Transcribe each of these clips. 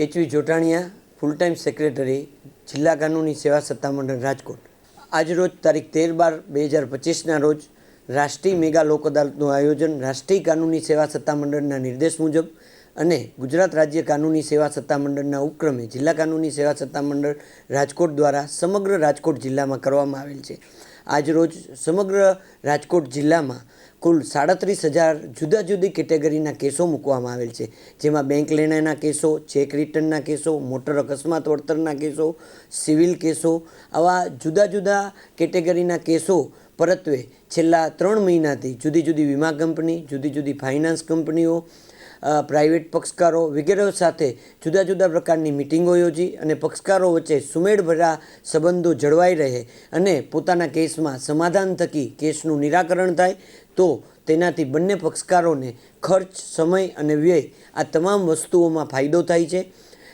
એચ.વી. જોટાણીયા, full time secretary, જિલ્લા કાનૂની સેવા સત્તામંડળ રાજકોટ. આજરોજ તારીખ 13/12/2025ના રોજ રાષ્ટ્રીય મેગા લોક અદાલતનું આયોજન રાષ્ટ્રીય કાનૂની સેવા સત્તામંડળના નિર્દેશ મુજબ અને ગુજરાત રાજ્ય કાનૂની સેવા સત્તામંડળના ઉપક્રમે જિલ્લા કાનૂની સેવા સત્તામંડળ રાજકોટ દ્વારા સમગ્ર રાજકોટ જિલ્લામાં કરવામાં આવેલ છે. આજરોજ સમગ્ર રાજકોટ જિલ્લામાં કુલ 37,000 જુદા જુદી કેટેગરીના કેસો મૂકવામાં આવેલ છે, જેમાં બેંક લેણાના કેસો, ચેક રિટર્નના કેસો, મોટર અકસ્માત વળતરના કેસો, સિવિલ કેસો, આવા જુદા જુદા કેટેગરીના કેસો પરત્વે છેલ્લા 3 મહિનાથી જુદી જુદી વીમા કંપની, જુદી જુદી ફાઇનાન્સ કંપનીઓ, પ્રાઇવેટ પક્ષકારો વગેરે સાથે જુદા જુદા પ્રકારની મિટિંગો યોજી અને પક્ષકારો વચ્ચે સુમેળભર્યા સંબંધો જળવાઈ રહે અને પોતાના કેસમાં સમાધાન થકી કેસનું નિરાકરણ થાય તો તેનાથી બંને પક્ષકારોને ખર્ચ, સમય અને વ્યય આ તમામ વસ્તુઓમાં ફાયદો થાય છે.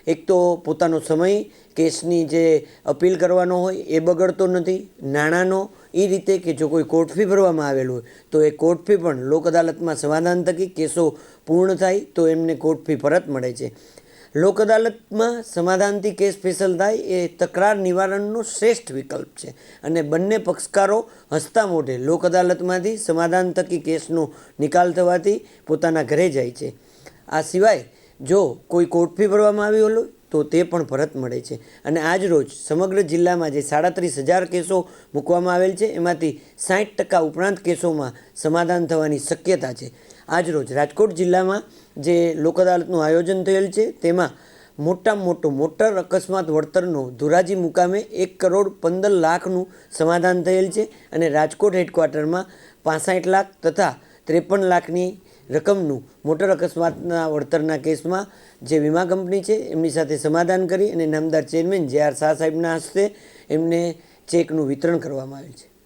એક તો પોતાનો સમય કેસની જે અપીલ કરવાનો હોય એ બગડતો નથી, નાણાંનો એ રીતે કે જો કોઈ કોર્ટ ફી ભરવામાં આવેલ હોય તો એ કોર્ટ ફી પણ લોક અદાલતમાં સમાધાન થકી કેસો પૂર્ણ થાય તો એમને કોર્ટ ફી પરત મળે છે. લોક અદાલતમાં સમાધાનથી કેસ ફેસલ થાય એ તકરાર નિવારણનો શ્રેષ્ઠ વિકલ્પ છે અને બંને પક્ષકારો હસતા મોઢે લોક અદાલતમાંથી સમાધાન થકી કેસનો નિકાલ થવાથી પોતાના ઘરે જાય છે. આ સિવાય જો કોઈ કોર્ટ ફી ભરવામાં આવી હોય તો તે પણ પરત મળે છે. અને આજ રોજ સમગ્ર જિલ્લામાં જે 37,000 કેસો મૂકવામાં આવેલ છે એમાંથી 60% ઉપરાંત કેસોમાં સમાધાન થવાની શક્યતા છે. આજ રોજ રાજકોટ જિલ્લામાં જે લોક અદાલતનું આયોજન થયેલ છે તેમાં મોટામાં મોટો મોટર અકસ્માત વળતરનો ધોરાજી મુકામે 1,15,00,000નું સમાધાન થયેલ છે અને રાજકોટ હેડક્વાર્ટરમાં 65 લાખ તથા 53 લાખની રકમનું મોટર અકસ્માતના વળતરના કેસમાં જે વીમા કંપની છે એમની સાથે સમાધાન કરી અને નામદાર ચેરમેન જે.આર. શાહ સાહેબના હસ્તે એમને ચેકનું વિતરણ કરવામાં આવેલ છે.